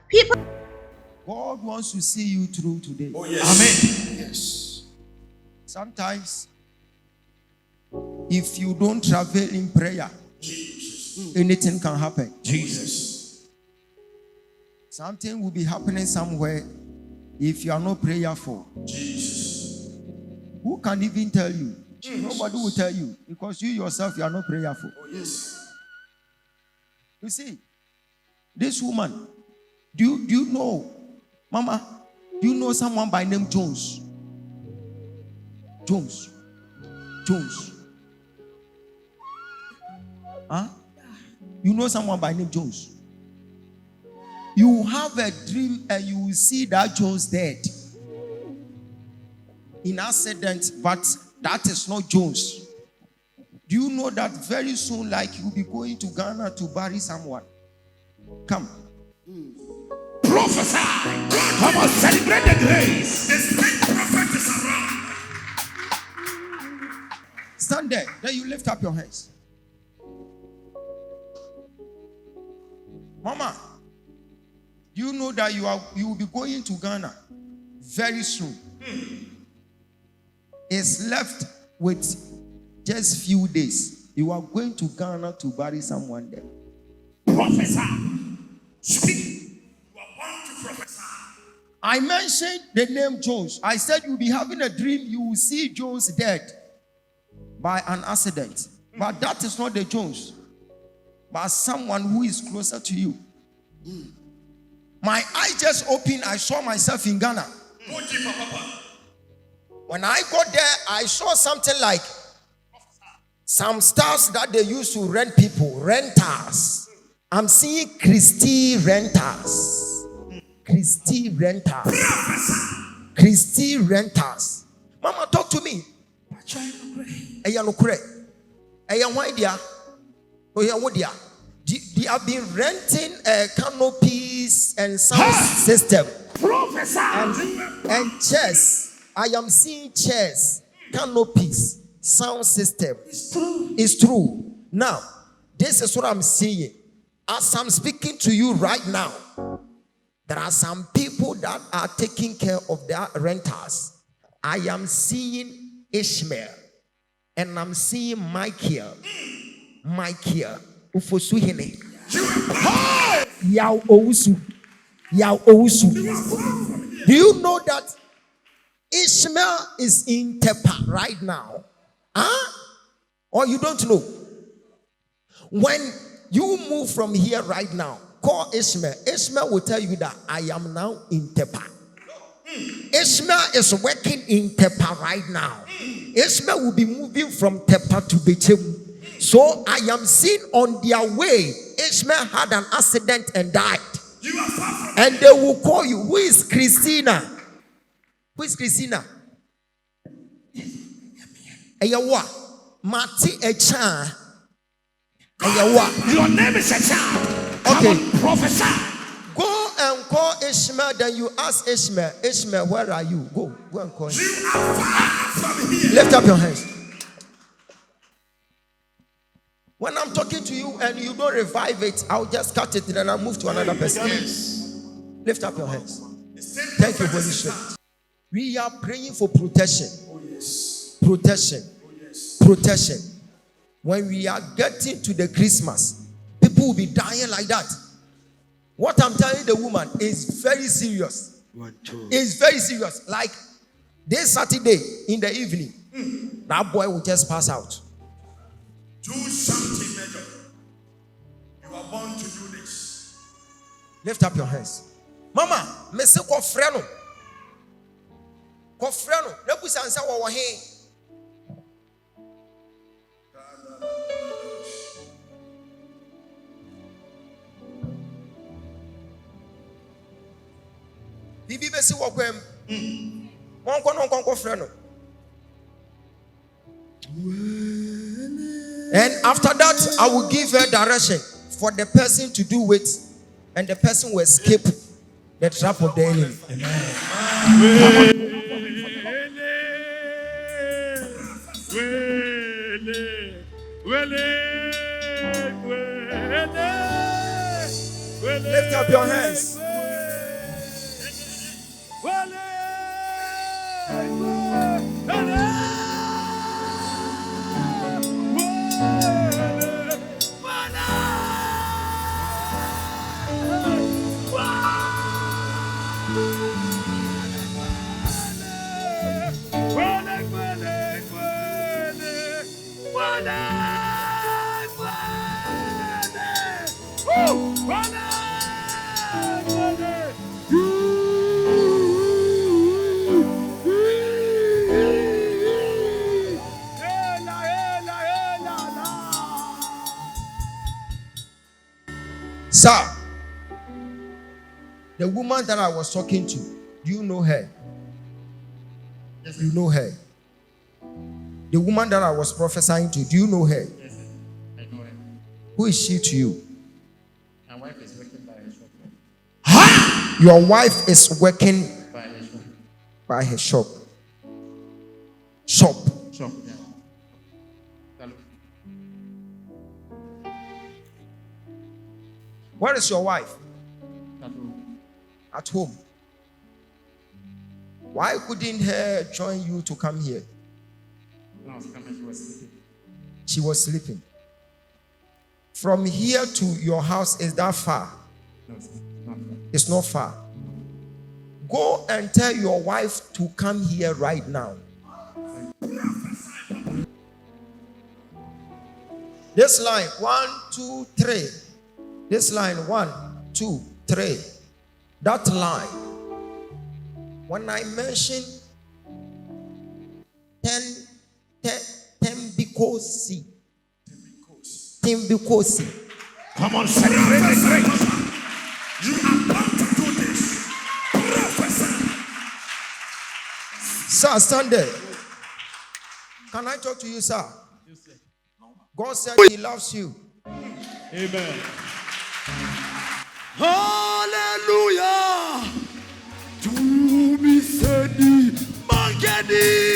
People. God wants to see you through today. Oh, yes. Amen. Yes. Sometimes, if you don't travel in prayer, Jesus. anything can happen. Jesus. Something will be happening somewhere if you are not prayerful. Jesus. Who can even tell you? Nobody will tell you because you yourself, you are not prayerful. Oh, yes. You see, this woman, do you know, Mama, do you know someone by name Jones? Jones. Huh? You know someone by name Jones? You have a dream and you will see that Jones dead in accident, but that is not Jones. Do you know that very soon, like you'll be going to Ghana to bury someone? Come. Prophesy. Come on, celebrate the grace. The big prophet is around. Stand there. Then you lift up your hands. Mama, you know that you will be going to Ghana very soon. It's left with just few days. You are going to Ghana to bury someone there. Prophesy. Speak. You are born to prophesy. I mentioned the name Jones. I said you'll be having a dream. You will see Jones dead by an accident. But that is not the Jones, but someone who is closer to you. My eye just opened. I saw myself in Ghana. When I got there, I saw something like some stars that they used to rent people, renters. I'm seeing Christy renters. Christy renters. Mama, talk to me. They have been renting canopies and sound system. Prophesy. And chairs. I am seeing chairs, canopies, sound system. It's true. Now, this is what I'm seeing. As I'm speaking to you right now, there are some people that are taking care of their renters. I am seeing Ishmael and I'm seeing Michael. Ufosuhene. Yao Ousu. Do you know that Ishmael is in Tepa right now? Huh? Or you don't know? When you move from here right now, call Ishmael. Ishmael will tell you that I am now in Tepa. Ishmael is working in Tepa right now. Ishmael will be moving from Tepa to Bechem. So I am seeing on their way, Ishmael had an accident and died. And they will call you. Who is Christina? Who is Christina? Ayawa. Mati Echan. Ayawa. Your name is a child. Okay. Prophesy. Go and call Ishmael. Then you ask Ishmael, Ishmael, where are you? Go and call him. You are far from here. Lift up your hands. When I'm talking to you and you don't revive it, I'll just cut it and then I'll move to another person. Yes. Lift up your hands. The same Thank you, prophet Holy is Spirit. around. We are praying for protection. Oh, yes. Protection. Oh, yes. Protection. When we are getting to the Christmas, people will be dying like that. What I'm telling the woman is very serious. It's very serious. Like this Saturday in the evening, that boy will just pass out. Do something major. You are born to do this. Lift up your hands. Mama, me se ko freno. Ko freno. Na busa ansa wo he. Bibi be si wo kwam. Won ko freno. And after that, I will give her direction for the person to do it, and the person will escape the trap of the enemy. Lift up your hands. Sir, the woman that I was talking to, do you know her? Yes, You know her. The woman that I was prophesying to, do you know her? Yes, sir. I know her. Who is she to you? My wife is working by a shop. Your wife is working By a shop. by her shop. Shop. Shop, yeah. Hello. Where is your wife? Hello. At home. Why couldn't her join you to come here? When I was coming, she was sleeping. She was sleeping. From here to your house, is that far? No, it's not. It's not far. Go and tell your wife to come here right now. This line, 1, 2, 3. This line, 1, 2, 3. That line, when I mention 10 Bikosi. Come on, celebrate the grace. You are about to do this. Prophesy. Sir, stand there. Can I talk to you, sir? Yes, sir. God said he loves you. Amen. Hallelujah. To me, Sedi, Mangedi.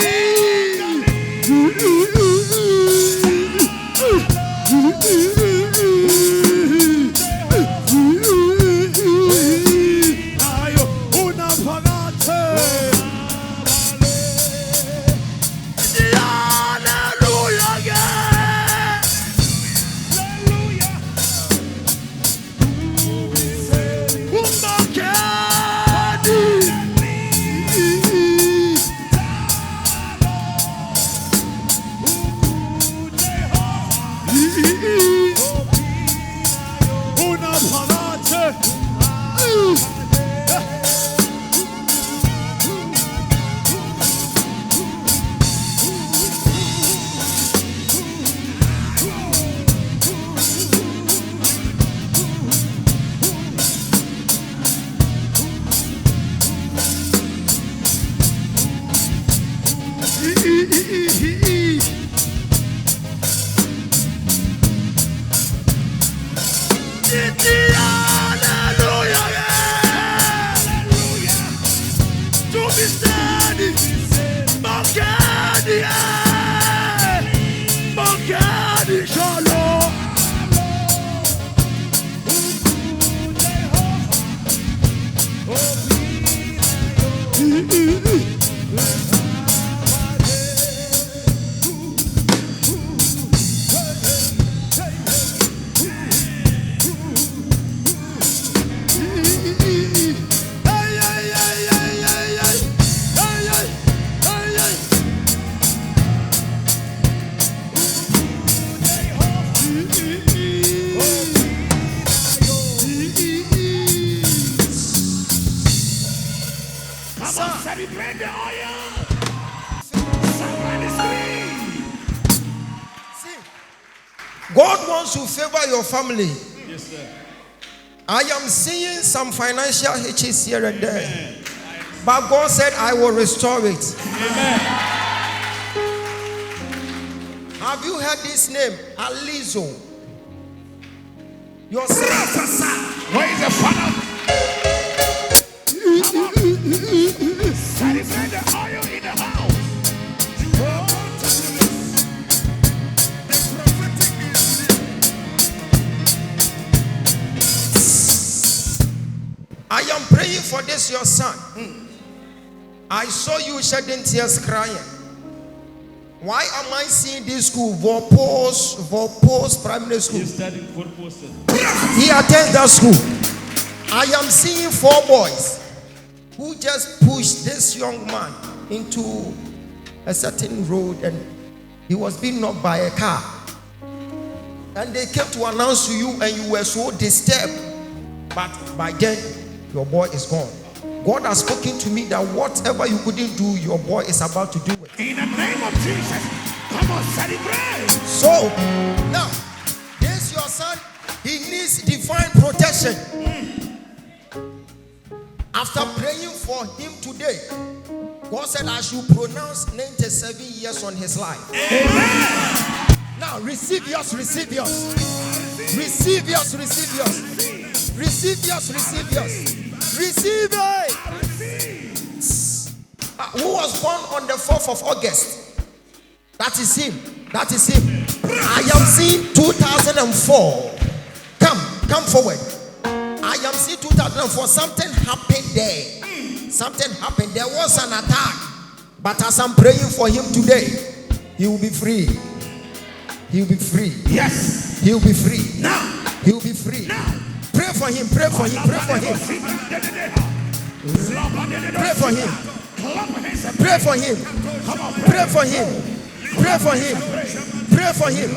God wants to favor your family. Yes, sir. I am seeing some financial hitches here and there. But God said, I will restore it. Amen. Have you heard this name? Alizo. Your son. Where is the father? Celebrate the oil in the house. I am praying for this, your son. I saw you shedding tears crying. Why am I seeing this school? Vorpos Primary School. He's studying for poster. He attends that school. I am seeing 4 boys who just pushed this young man into a certain road and he was being knocked by a car. And they came to announce to you and you were so disturbed. But by then, your boy is gone. God has spoken to me that whatever you couldn't do, your boy is about to do it. In the name of Jesus, come on, celebrate. So, now, this your son, he He needs divine protection. After praying for him today, God said, I should pronounce 97 years on his life. Amen. Now receive yours, receive yours. Receive yours, receive yours. Receive yours, receive yours. Receive it. Who was born on the 4th of August? That is him. That is him. I am seeing 2004. Come forward. I am seeing 2004. Something happened there. Something happened. There was an attack. But as I'm praying for him today, he will be free. He will be free. Yes. He will be free. Now. He will be free. Now. Pray for him. Pray for him. Pray for him. Pray for him. Pray for him. Pray for him. Pray for him. Pray for him.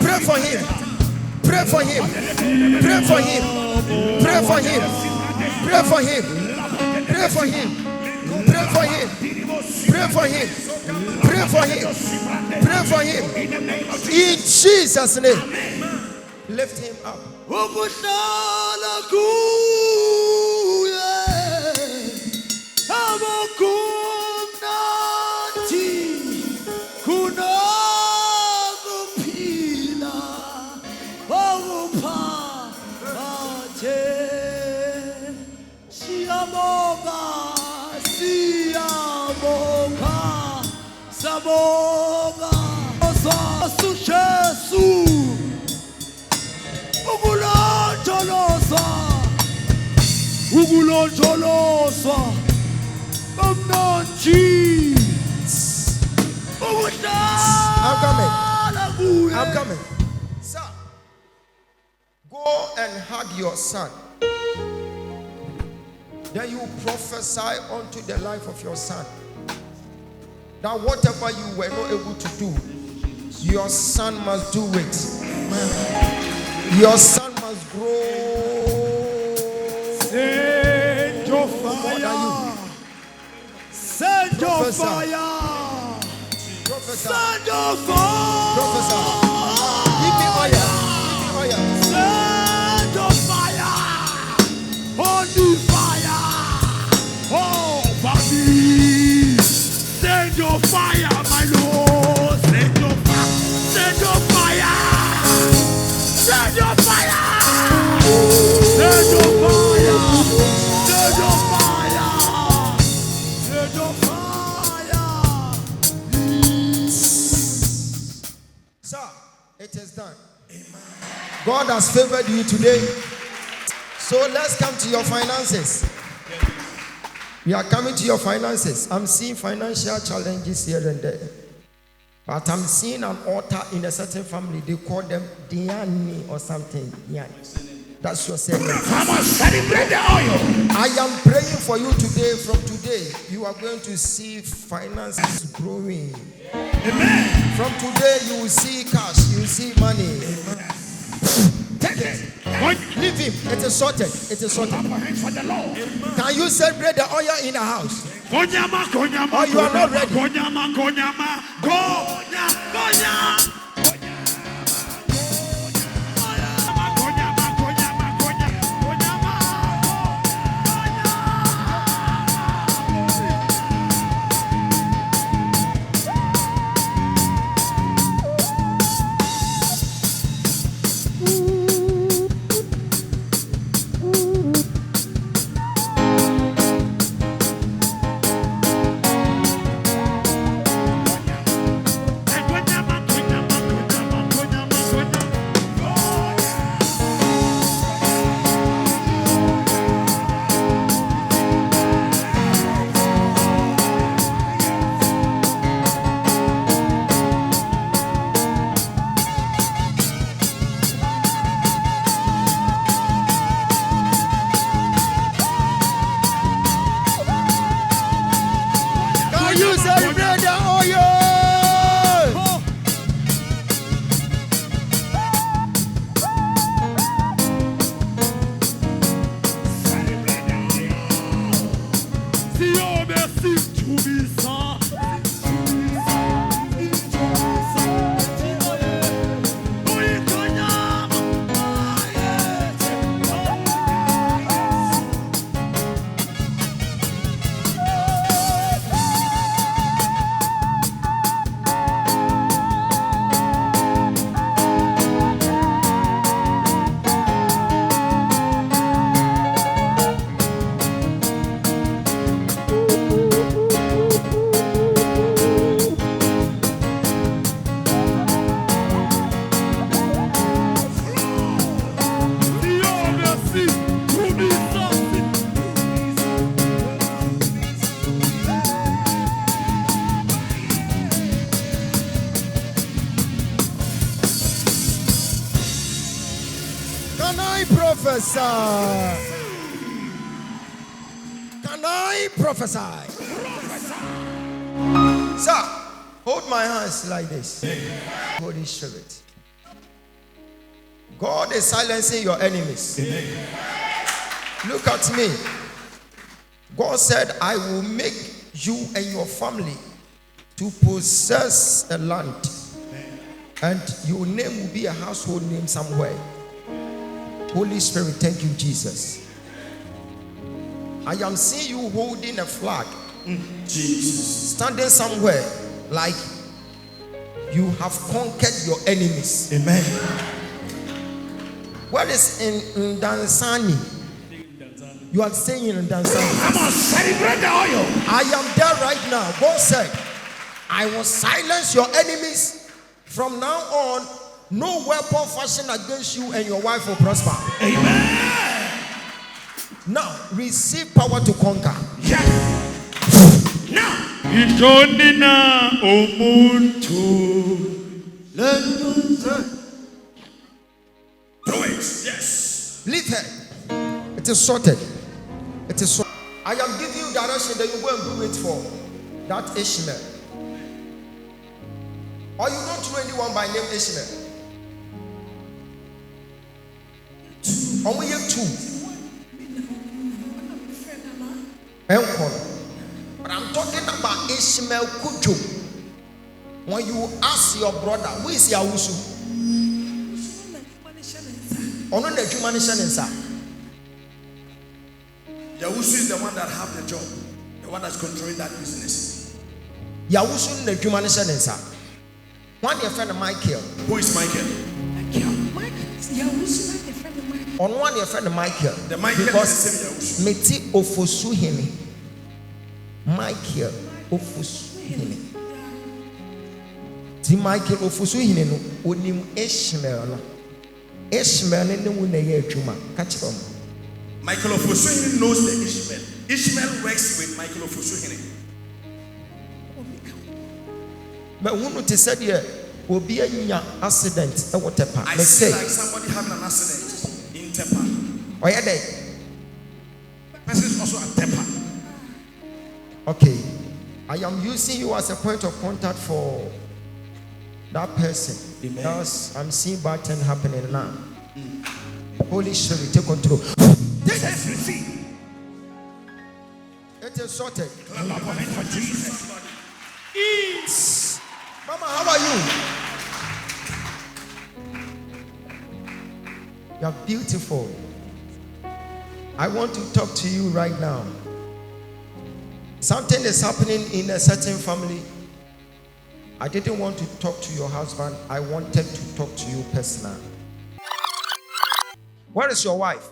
Pray for him. Pray for him. Pray for him. Pray for him. Pray for him. Pray for him. Pray for him. Pray for him. Pray for him. Pray for him. In Jesus' name. Lift him up. I'm coming. Sir, go and hug your son. Then you prophesy unto the life of your son that whatever you were not able to do, your son must do it. Your son must grow. Send your fire. Send your fire. Prophesy. Send your fire. Prophesy. Give me oil. Give me oil. Send your fire. Holy fire. Oh, Bobby. Send your fire, my Lord. Send your fire. Send your fire. Send your fire. Send your fire. Send your fire. Send your fire. Sir, it is done. God has favored you today. So let's come to your finances. We are coming to your finances. I'm seeing financial challenges here and there. But I'm seeing an altar in a certain family. They call them Diani or something. Diani. That's your surname. Come on, celebrate the oil. I am praying for you today. From today, you are going to see finances growing. Amen. From today, you will see cash. You will see money. Take it. Leave him. It is sorted. It is sorted. For the Lord. Can you celebrate the oil in the house? Konyama, konyama, Oh, you are not ready. Konyama, konyama, konyama, konyama. Can I prophesy? Sir, hold my hands like this. Holy Spirit. God is silencing your enemies. Look at me. God said, I will make you and your family to possess a land. And your name will be a household name somewhere. Holy Spirit, thank you, Jesus. I am seeing you holding a flag. Jesus. Standing somewhere like you have conquered your enemies. Amen. What is in Dansani? You are staying in Dansani. Come on, celebrate the oil. I am there right now. God said, I will silence your enemies. From now on, no weapon fashioned against you and your wife will prosper. Amen. Now, receive power to conquer. Yes. Now. Ijonina omuntu. Do it. Yes. Leave her. It is sorted. It is sorted. I am giving you direction that you go and do it for that Ishmael. Or you don't know anyone by name Ishmael. Only you two. But I'm talking about Ishmael Kujo. When you ask your brother, who is Yawusu? Ono na juma ni shanensa. Yawusu is the one that have the job, the one that's controlling that business. Yawusu na juma ni shanensa. One your friend Michael. Who is Michael? On one your friend Michael. The Michael because is the same Yawusu. Meti ofosu hini. Michael ofosu hini. Ti Michael ofosu hini no onim Ishmael no. Ishmael ne mu na ye adwuma. Catch them. Michael Ofosuhini knows the Ishmael. Ishmael works with Michael Ofosuhini. But who to say there will be a accident or whatever. I see like somebody having an accident in Tepa. Oh yeah, there. Person is also at Tepa. Okay, I am using you as a point of contact for that person. Amen. Because I'm seeing bad thing happening now. Holy Spirit, take control. This is receive. It is sorted. Clap your hands for Jesus. Mama, how are you? You are beautiful. I want to talk to you right now. Something is happening in a certain family. I didn't want to talk to your husband. I wanted to talk to you personally. Where is your wife?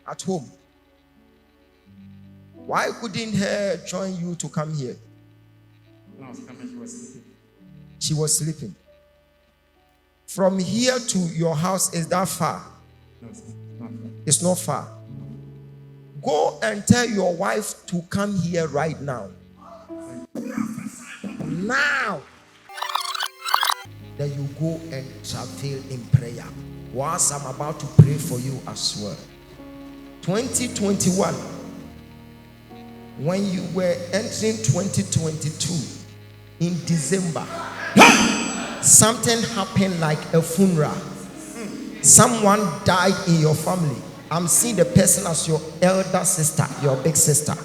At home. Why couldn't her join you to come here? No, she was sleeping. She was sleeping. From here to your house, is that far? No, it's not. It's not far. Go and tell your wife to come here right now. Now. Then you go and travail in prayer. Whilst I'm about to pray for you as well. 2021, when you were entering 2022 in December, something happened like a funeral. Someone died in your family. I'm seeing the person as your elder sister, your big sister.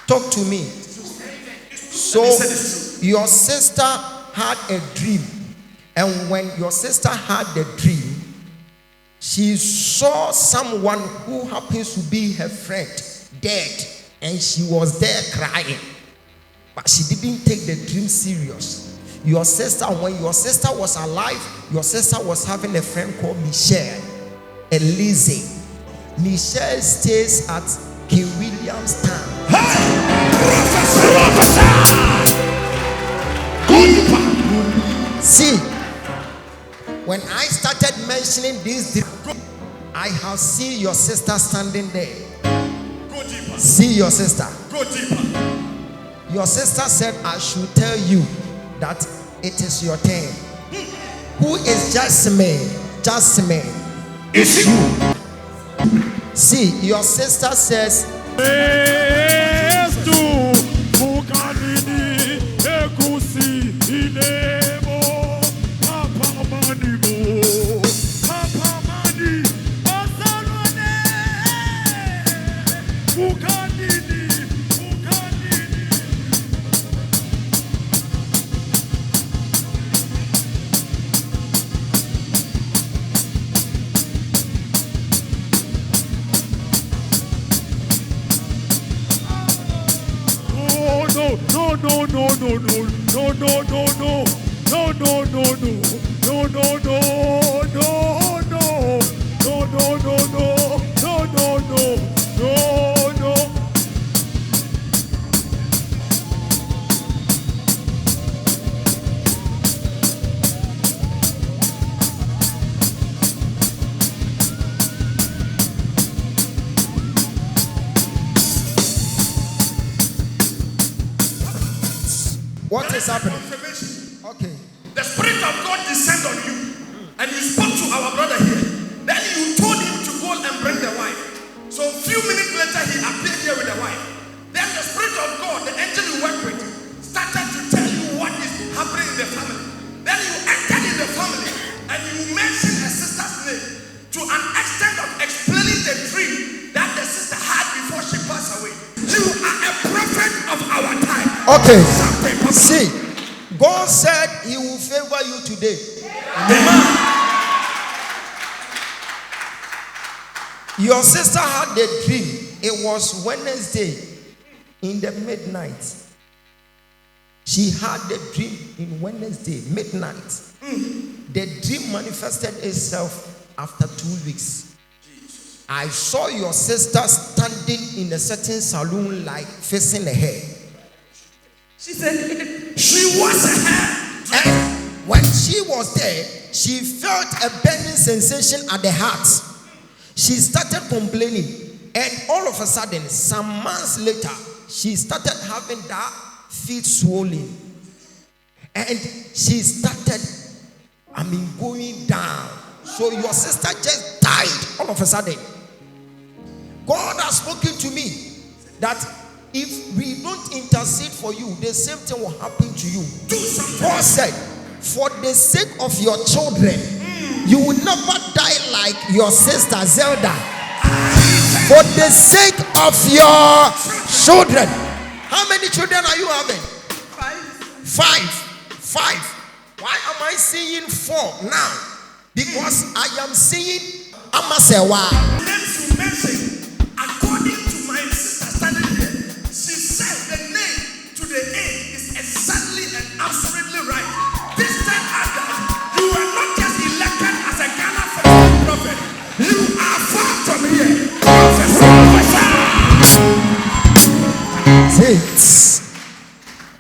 Talk to me. So your sister had a dream, and when your sister had the dream, she saw someone who happens to be her friend dead, and she was there crying, but she didn't take the dream serious. Your sister, when your sister was alive, your sister was having a friend called Michelle and Lizzie. Michelle stays at King William's town. See, when I started mentioning this, I have seen your sister standing there. Go deeper. See your sister. Go deeper. Your sister said, I should tell you that it is your turn. Who is Jasmine? Jasmine. It's you. See, your sister says, what is happening? Confirmation. Okay. The Spirit of God descended on you, and you spoke to our brother here. Then you told him to go and bring the wife. So a few minutes later, he appeared here with the wife. Then the Spirit of God, the angel you work with, started to tell you what is happening in the family. Then you entered in the family, and you mentioned a sister's name to an extent of explaining the dream that the sister had before she passed away. You are a prophet of our time. Okay. See, God said he will favor you today. Your sister had a dream. It was Wednesday in the midnight. She had a dream in Wednesday midnight. The dream manifested itself after 2 weeks. I saw your sister standing in a certain saloon, like facing ahead. She said she was ahead. And when she was there, she felt a burning sensation at the heart. She started complaining, and all of a sudden, some months later, she started having that feet swollen, and she started, going down. So your sister just died all of a sudden. God has spoken to me that if we don't intercede for you, the same thing will happen to you. God said, for the sake of your children, you will never die like your sister Zelda. For the sake of your children. How many children are you having? Five. Why am I seeing 4 now? Because I am seeing Amasewa. According to my sister standing here, she said the name to the A is exactly and absolutely right. This time after, you are not just elected as a Ghana prophet, you are far from here. See,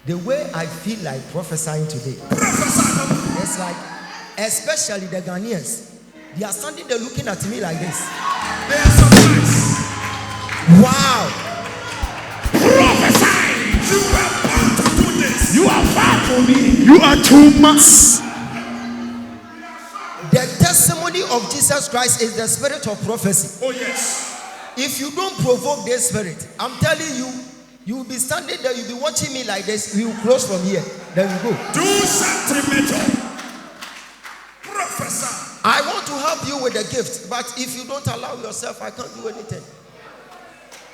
the way I feel like prophesying today, it's like, especially the Ghanaians, they are standing there looking at me like this. They are surprised. Wow. Prophesy. You are born to do this. You are far from me. You are too much. The testimony of Jesus Christ is the spirit of prophecy. Oh yes. If you don't provoke this spirit, I'm telling you, you will be standing there, you'll be watching me like this. We will close from here. Then we go. Do something. Prophesy. I want to help you with the gift, but if you don't allow yourself, I can't do anything.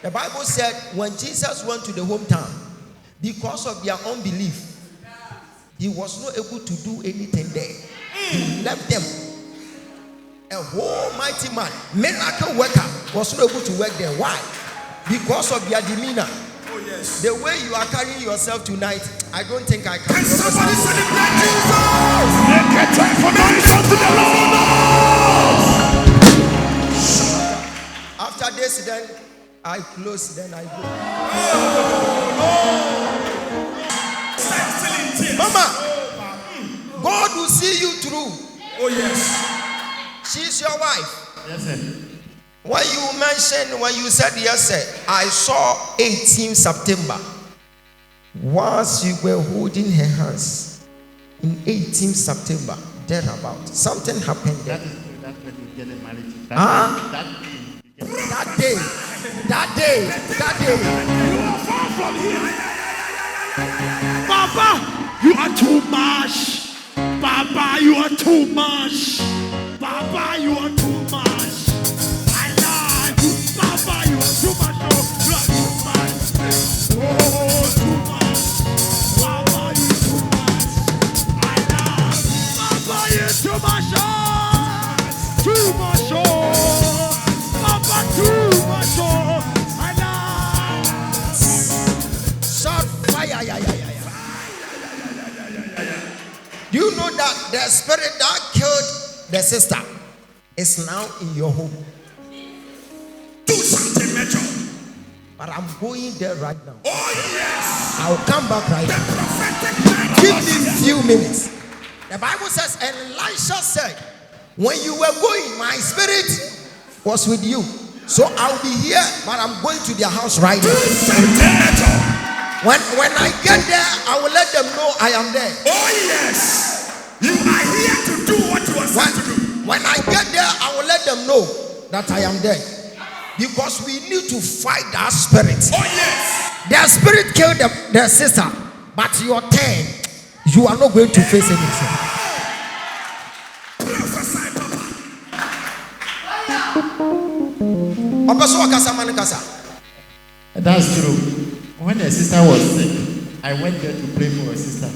The Bible said when Jesus went to the hometown, because of their unbelief, he was not able to do anything there. He left them. A whole mighty man, miracle worker, was not able to work there. Why? Because of their demeanor. Oh yes. The way you are carrying yourself tonight, I don't think I can. Can somebody celebrate Jesus? Make a time for noise unto the Lord. After this, then I close, then I go. Mama, God will see you through. Oh yes. She's your wife. Yes, sir. When you said yes, sir, I saw 18 September. Once you were holding her hands in 18 September, thereabout, something happened there. That's when you get married. That day. You are far from here. Papa, you are too much. Papa, you are too much. Papa, you are too much. I love you. Papa, you are too much. Oh, you are too much. Oh, too much. Papa, you are too much. I love you. Papa, you are too much. Oh, too much. Oh, Papa, too much. Oh, I love you. Shot fire. Do you know that the spirit that killed the sister is now in your home? Do something, Metro. But I'm going there right now. Oh, yes. I'll come back right The now. prophetic Give me a few minutes. The Bible says, and Elisha said, when you were going, my spirit was with you. So I'll be here, but I'm going to their house right Do now. something, Metro. When I get there, I will let them know I am there. Oh, yes. You are here to do what you are sent to do. When I get there, I will let them know that I am there. Because we need to fight that spirit. Oh, yes. Their spirit killed their sister. But your turn, you are not going to face anything. Prophesy, Papa. That's true. When the sister was sick, I went there to pray for her sister.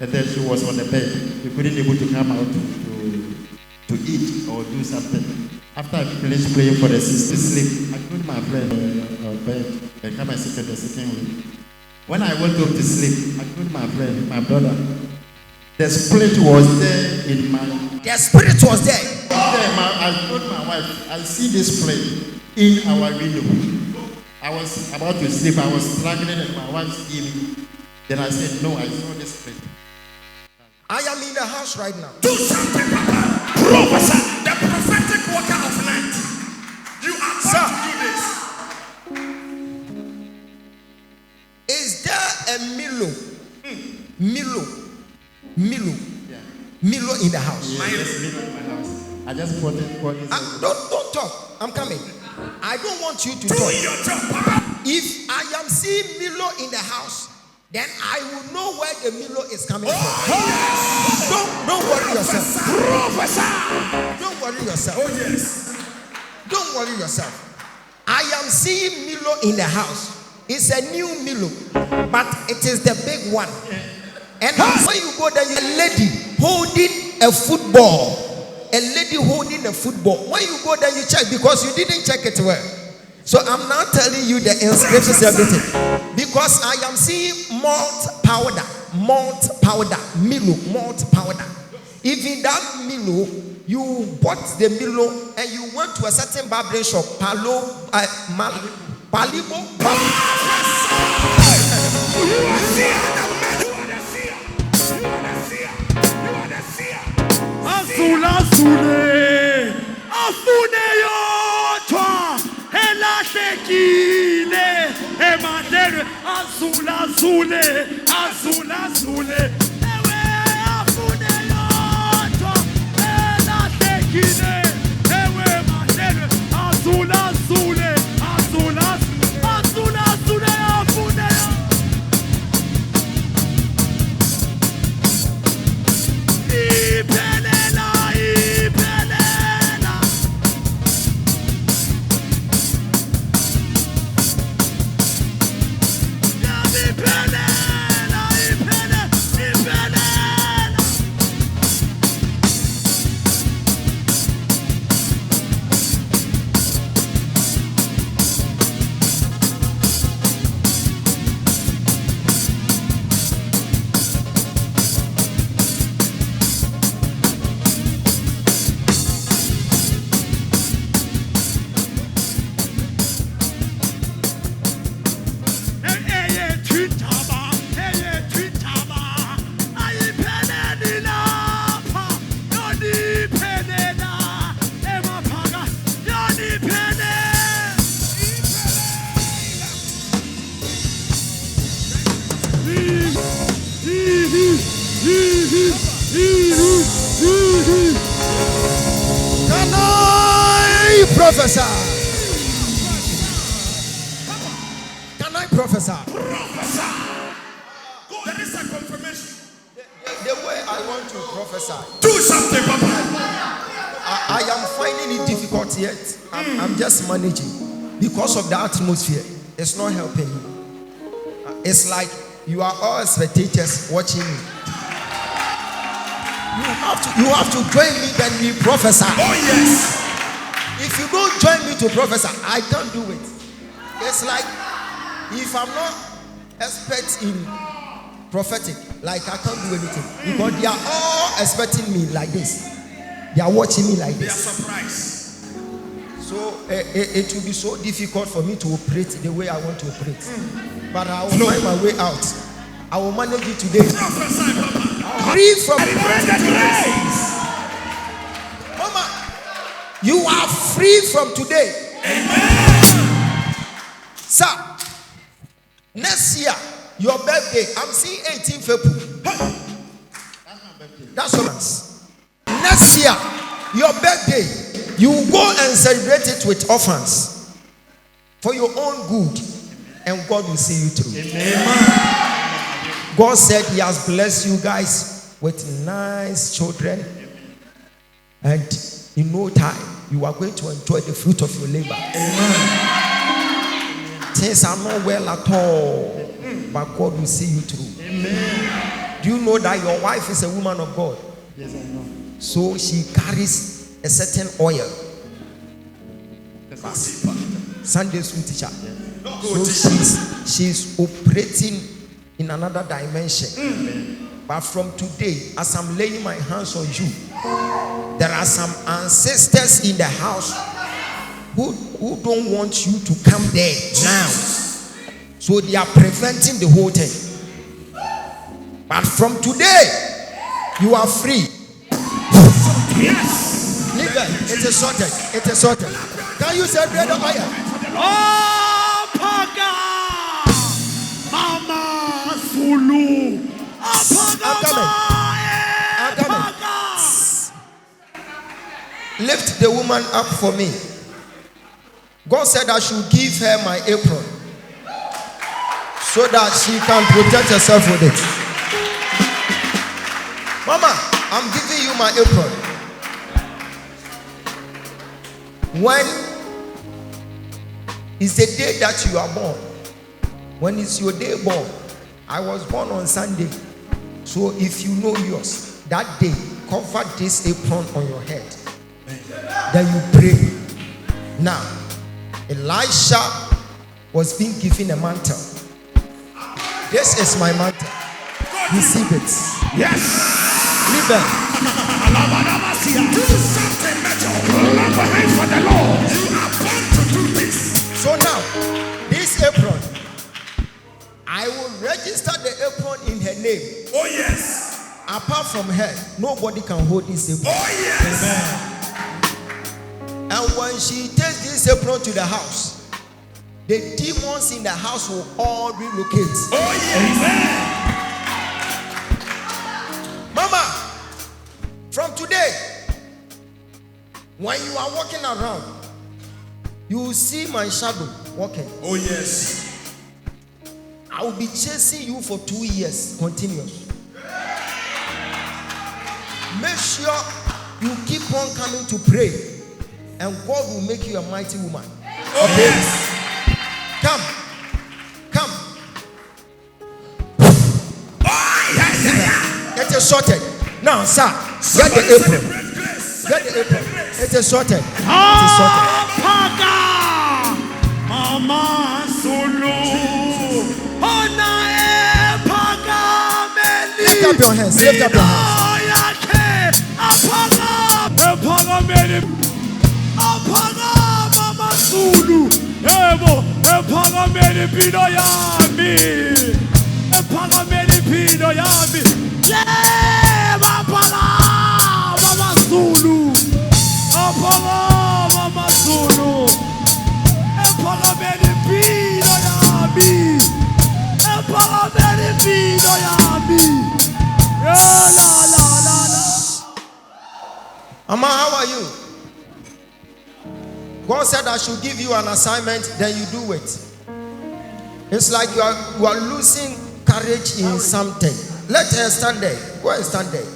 And then she was on the bed. She couldn't able to come out to eat or do something. After I finished praying for the sister to sleep, I told my friend bed and come and sit in the sitting room. When I went up to sleep, I told my friend, my brother, the spirit was there in my. The spirit was there. I told my wife, I see this spirit in our window. I was about to sleep. I was struggling and my wife gave me. Then I said, no, I saw this spirit. I am in the house right now. Do something, Papa. Prophesy. The prophetic worker of night. You are going to do this. Is there a Milo? Milo in the house? Yes, Milo in my house. I just bought it for this. Don't talk. I'm coming. I don't want you to Do talk. your job, Papa. If I am seeing Milo in the house, then I will know where the Milo is coming from. Yes. Don't worry yourself. Prophesy. Don't worry yourself. Oh, yes. Don't worry yourself. I am seeing Milo in the house. It's a new Milo, but it is the big one. And when you go there, a lady holding a football. A lady holding a football. When you go there, you check because you didn't check it well. So I'm now telling you the inscriptions, everything. Because I am seeing malt powder, Milo, malt powder. Even that Milo, you bought the Milo and you went to a certain barbering shop, Palibo. Afune yo toi, ela shekile, emadere azula zule, ewe afune yo toi, ela shekile, ewe madere azula zule, afune yo. Ipelela. prophesy? Can I prophesy? There is a confirmation. The way I want to prophesy. Do something, Papa. I am finding it difficult yet. I'm just managing because of the atmosphere. It's not helping me. It's like you are all spectators watching me. You have to join me, then we prophesy. Oh yes. If you don't join me to prophesy, I can't do it. It's like if I'm not expert in prophetic, like I can't do anything because they are all expecting me like this. They are watching me like They are this. surprised. So it will be so difficult for me to operate the way I want to operate. But I will find my way out. I will manage it today. Prophesy, Papa. Free from grace. Mama, you are free from today. Amen. Sir, next year, your birthday, I'm seeing 18 February. That's what I'm saying. Next year, your birthday, you go and celebrate it with orphans for your own good, and God will see you through. Amen. God said He has blessed you guys with nice children, and in no time you are going to enjoy the fruit of your labor. Amen. Things are not well at all, but God will see you through. Amen. Do you know that your wife is a woman of God? Yes, I know. So she carries a certain oil. Sunday school teacher. So she's operating in another dimension. But from today, as I'm laying my hands on you, there are some ancestors in the house who don't want you to come there now. So they are preventing the whole thing. But from today, you are free. Yes. Legal. It is sorted. It is sorted. Can you say bread of fire? Oh, Paga! Mama Zulu! I'm coming. I'm coming. Lift the woman up for me. God said I should give her my apron so that she can protect herself with it. Mama, I'm giving you my apron. When is the day that you are born? When is your day born? I was born on Sunday. So if you know yours, that day, cover this apron on your head. Then you pray. Now, Elisha was being given a mantle. This is my mantle. Receive it. Yes. Leave it. Do something better. Clap your hands for the Lord. You are born to do this. So now, this apron, I will register the apron in her name. Oh yes. Apart from her, nobody can hold this apron. Oh yes. And when she takes this apron to the house, the demons in the house will all relocate. Oh yes. Mama, from today, when you are walking around, you will see my shadow walking. Oh yes. I will be chasing you for 2 years continuous. Make sure you keep on coming to pray, and God will make you a mighty woman. Oh yes. Come. Oh yes. Get it sorted. Now, sir, get the apron. Get the apron. It is sorted. It is sorted. Paga! Mama Zulu! Lift up your hands. Lift up your hands. Mama Zulu! Evo! Epagameni pido yami! Epagameni pido yami! Yeah! Mama Zulu! Mama Zulu! Epagameni pido yami! Epagameni pido yami! La la la la. Mama, how are you? God said I should give you an assignment, then you do it. It's like you are losing courage in something. Let her stand there. Go and stand there.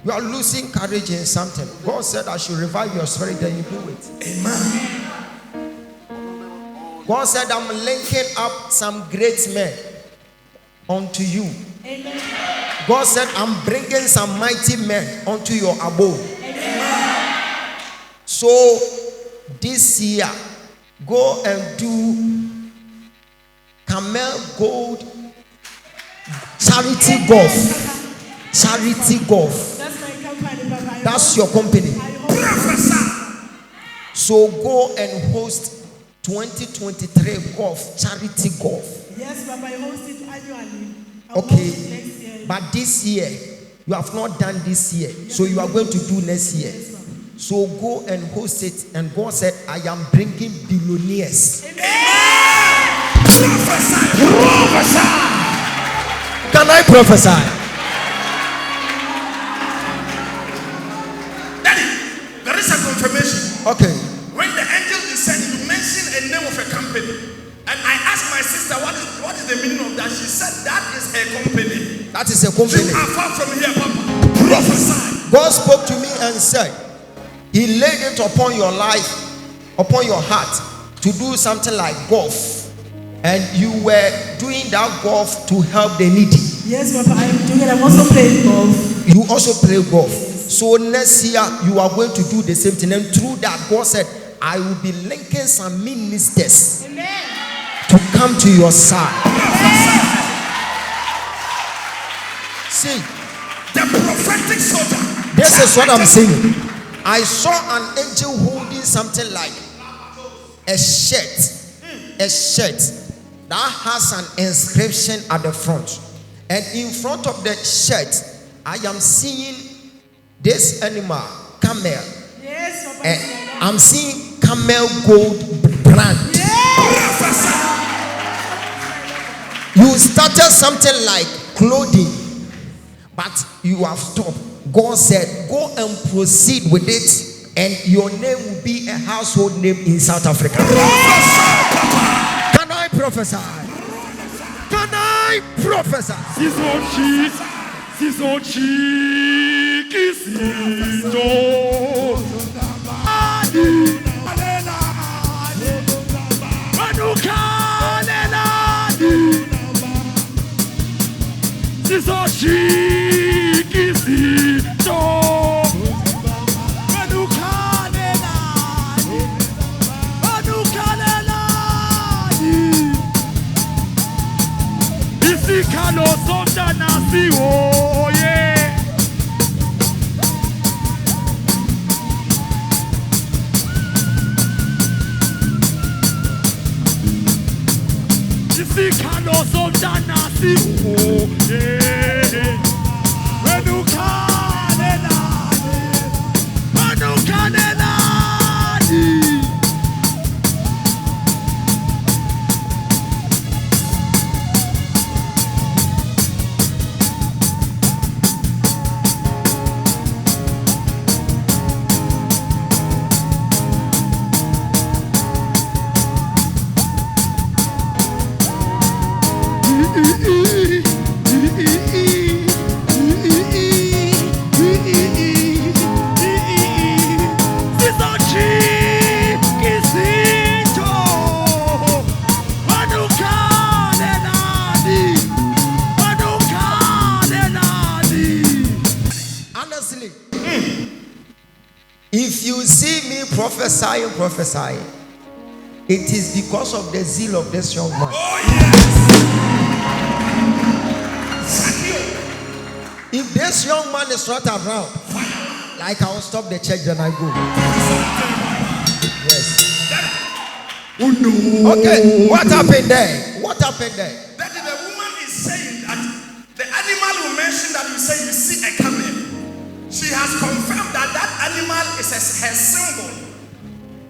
You are losing courage in something. God said I should revive your spirit, then you do it. Amen. God said I'm linking up some great men unto you. Amen. God said I'm bringing some mighty men unto your abode. Amen. So this year, go and do Camel Gold Charity Golf. Charity Golf. That's my company, Papa. That's your company. Professor. So go and host 2023 golf, charity golf. Yes, Papa, I host it annually. Okay. Next year. But this year, you have not done this year. So you are going to do next year. Yes, Papa. So go and host it. And God said, I am bringing billionaires. Prophesy. Can I prophesy? Daddy, there is a confirmation. Okay. When the angel descended, you mentioned a name of a company. And I asked my sister, what is the meaning of that? She said, that is her company. That is a You company. are far from here, Papa. Prophesy. God spoke to me and said, He laid it upon your life, upon your heart, to do something like golf. And you were doing that golf to help the needy. Yes, Papa, I am doing it. I'm also playing golf. You also play golf. So next year, you are going to do the same thing. And through that, God said, I will be linking some ministers to come to your side. See, The prophetic soldier. this is what I'm saying. I saw an angel holding something like a shirt that has an inscription at the front. And in front of the shirt, I am seeing this animal, camel. Yes, Papa. And I'm seeing camel gold brand. You started something like clothing, but you have stopped. God said, go and proceed with it, and your name will be a household name in South Africa. Can I prophesy? Can I prophesy? Oh yeah. Honestly, if you see me prophesying, it is because of the zeal of this young man. Oh, yes. If this young man is not around, like I will stop the church and I go. Yes. Oh no. Okay, what happened there? What happened there? That the woman is saying that the animal you mentioned that you say you see a camel. She has confirmed that that animal is her symbol,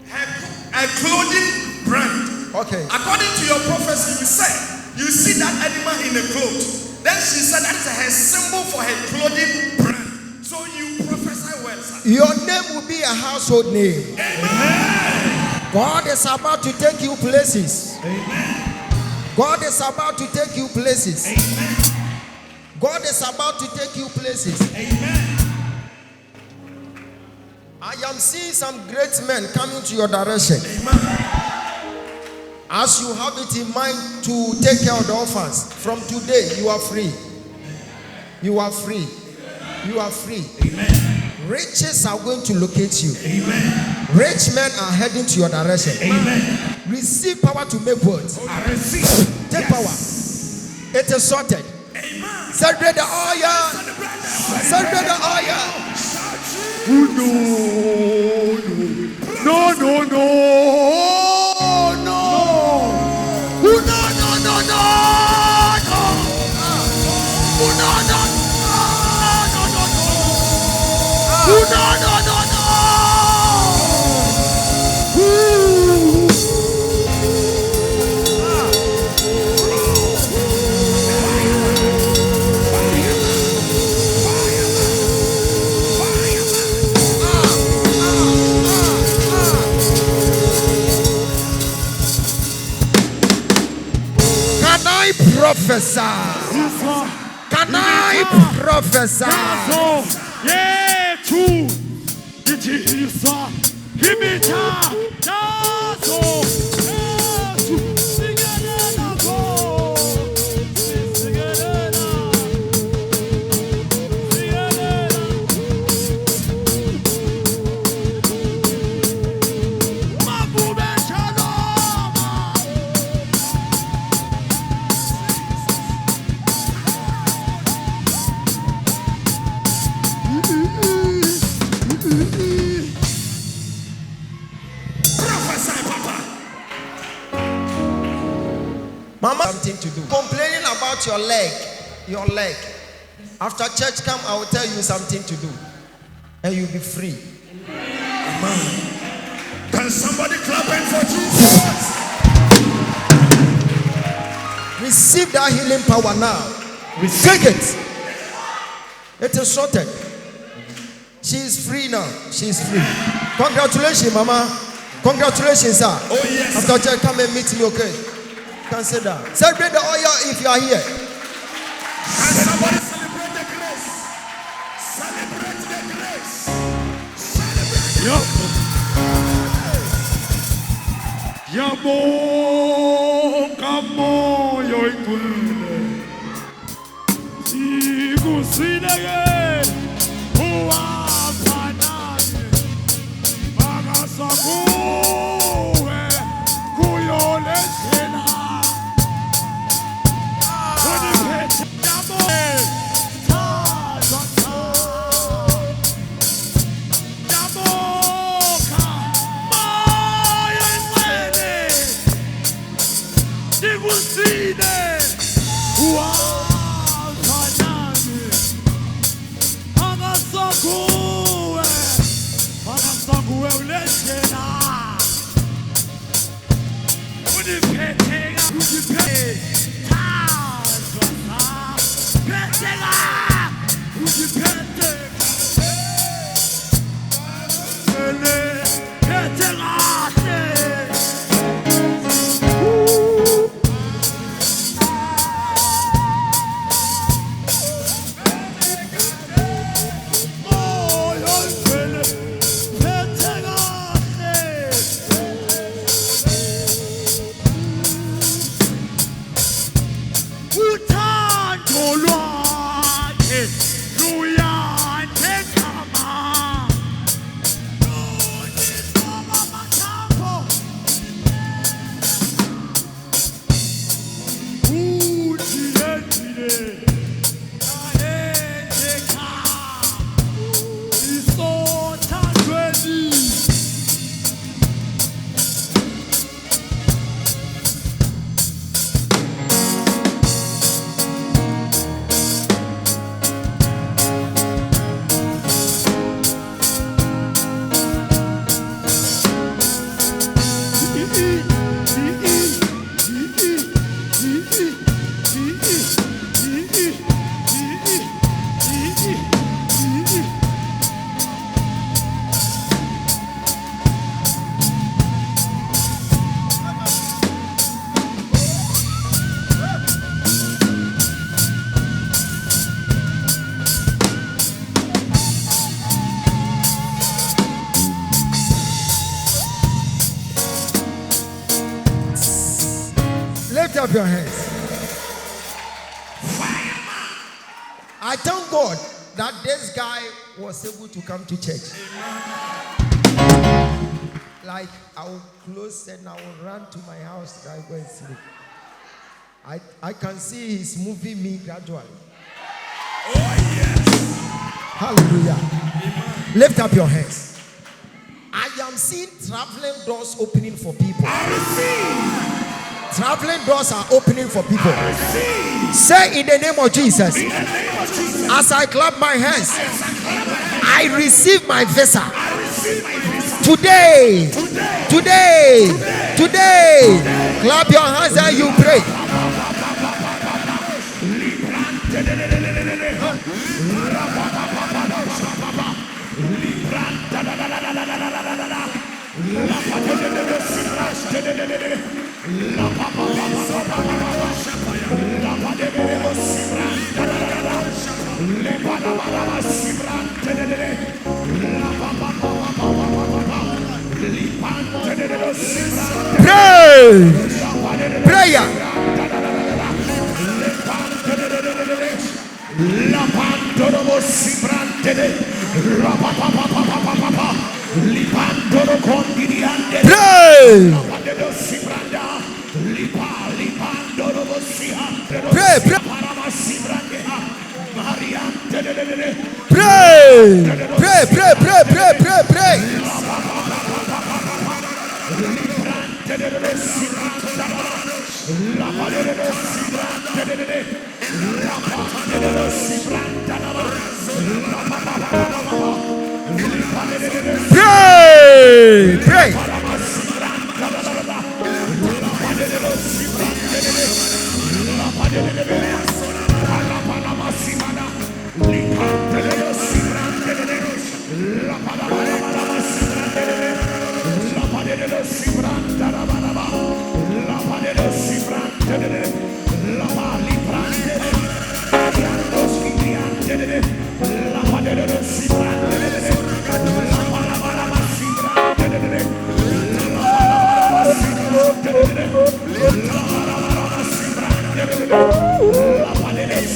her clothing brand. Okay. According to your prophecy, you said you see that animal in a cloth. Then she said that is her symbol for her clothing brand. So you prophesy well, sir. Your name will be a household name. Amen. God is about to take you places. God is about to take you places. God is about to take you places. I am seeing some great men coming to your direction. As you have it in mind to take care of the orphans, from today you are free. You are free. You are free. Riches are going to locate you. Rich men are heading to your direction. Receive power to make words. Take power. It is sorted. Celebrate the oil. Celebrate the oil. No, no, no, no. No, no, no, no, no. No, no, no, no, no, no, no. Can I prophesy? Can I prophesy? Yeah, true. It is give me time. Sing it and go. Sing it and Mama, something to do. Complaining about your leg. Your leg. After church come, I will tell you something to do. And you'll be free. Can somebody clap in for Jesus? Receive that healing power now. Take it. It is sorted. She is free now. She is free. Congratulations, Mama. Congratulations, sir. Oh, yes. After church, come and meet me, okay? Consider. Celebrate the oil if you are here. Can somebody celebrate the grace? Celebrate the grace. Celebrate the Yamo, kamo, yoitule. Igusinege, uwa panane. Magasakuwe, kuyole sena. Unipete yamo, tazata. Yamoka, moyo ingwele. Digusine, uwafanane. Agasakuwe uleshena. Unipetega, tazata. Petega, unipetega. Lift up your hands. I thank God that this guy was able to come to church. Like, I will close and I will run to my house that I go and sleep. I can see he's moving me gradually. Oh, yes. Hallelujah. Amen. Lift up your hands. I am seeing traveling doors opening for people. I receive. Traveling doors are opening for people. I receive. Say in the name of Jesus. In the name of Jesus. As I clap my hands, I receive my visa. I receive my visa. Today. Clap your hands and you pray. Pray. Prayer. Pray.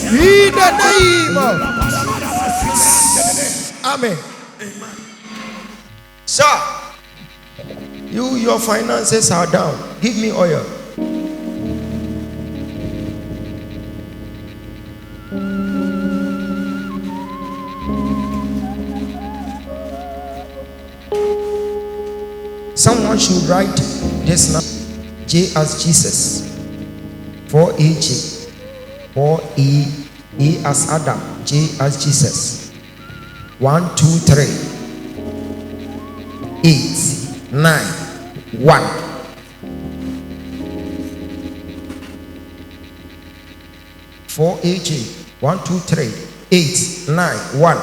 In the name of Amen. Sir, your finances are down. Give me oil. Someone should write this number. J as Jesus. 4AG. 4E. E as Adam. J as Jesus. 1, 2, 3. 8, 9, 1. 4AG. 1, 2, 3. 8, 9, 1.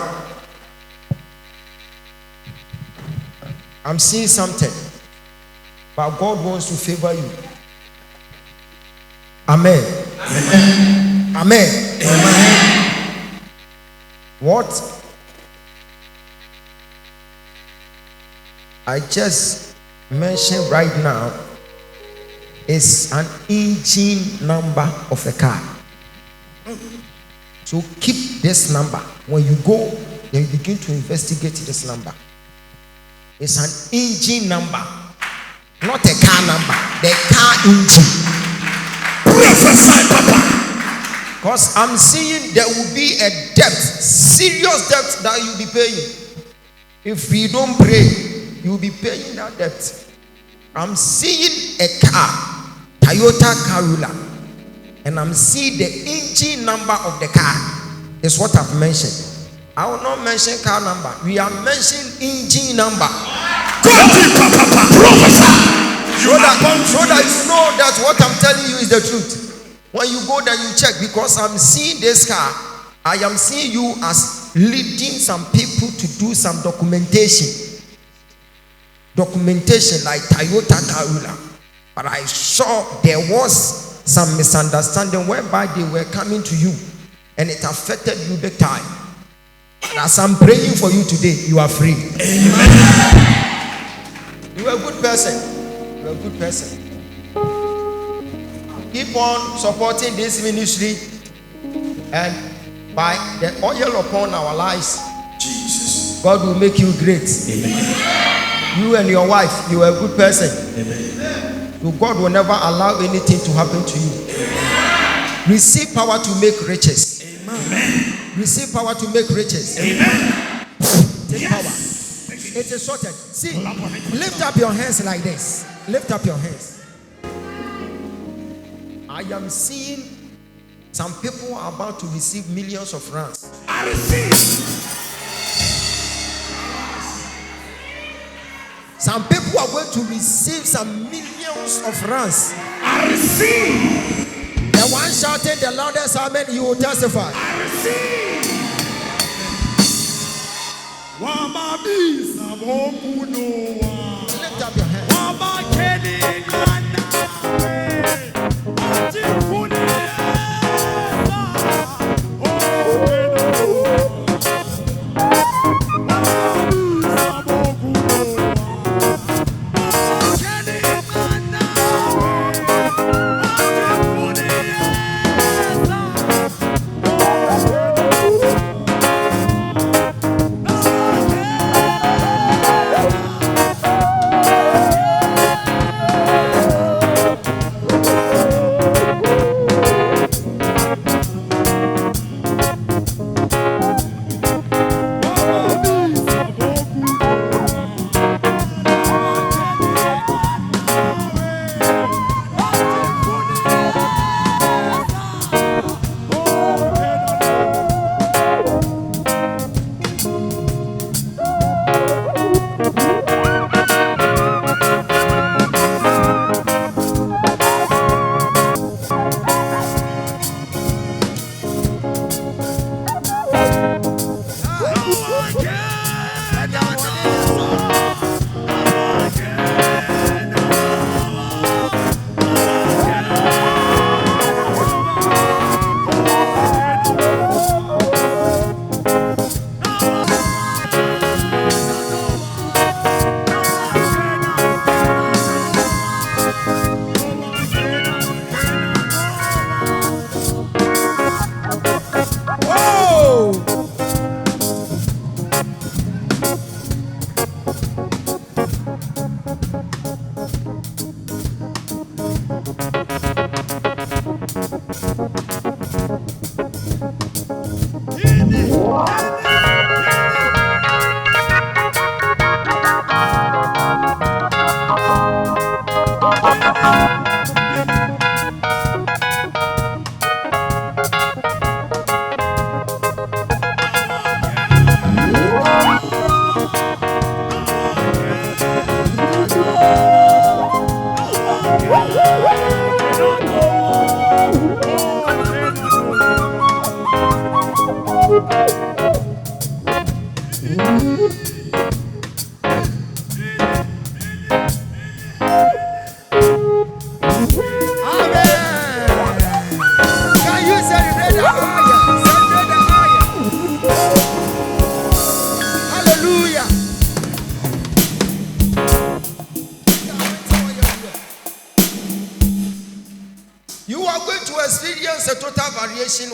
I'm seeing something, but God wants to favor you. Amen. Amen. What I just mentioned right now is an engine number of a car. So keep this number. When you go, then you begin to investigate this number. It's an engine number, not a car number. The car engine. Prophesy, Papa. Because I'm seeing there will be a debt, serious debt that you'll be paying. If you don't pray, you'll be paying that debt. I'm seeing a car, Toyota Corolla, and I'm seeing the engine number of the car. Is what I've mentioned. I will not mention car number. We are mentioning engine number. So that you know that what I'm telling you is the truth. When you go there, you check, because I'm seeing this car. I am seeing you as leading some people to do some documentation like Toyota Corolla. But I saw there was some misunderstanding whereby they were coming to you and it affected you big time. And as I'm praying for you today, you are free. Amen. You are a good person. You are a good person. Keep on supporting this ministry, and by the oil upon our lives, Jesus. God will make you great. Amen. You and your wife, you are a good person. Amen. So God will never allow anything to happen to you. Amen. Receive power to make riches. Amen. Receive power to make riches. Amen. Take power. It is sorted. See, lift up your hands like this. Lift up your hands. I am seeing some people are about to receive millions of rands. I receive. Some people are going to receive some millions of rands. I receive. The one shouting the loudest amen, you will testify. I receive. Lift up your hands.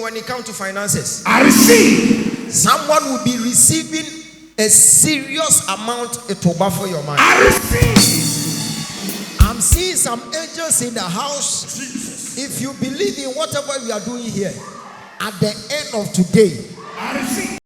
When it comes to finances, I receive. Someone will be receiving a serious amount. It will baffle your mind. I receive. I'm seeing some angels in the house. Jesus. If you believe in whatever we are doing here, at the end of today, I receive.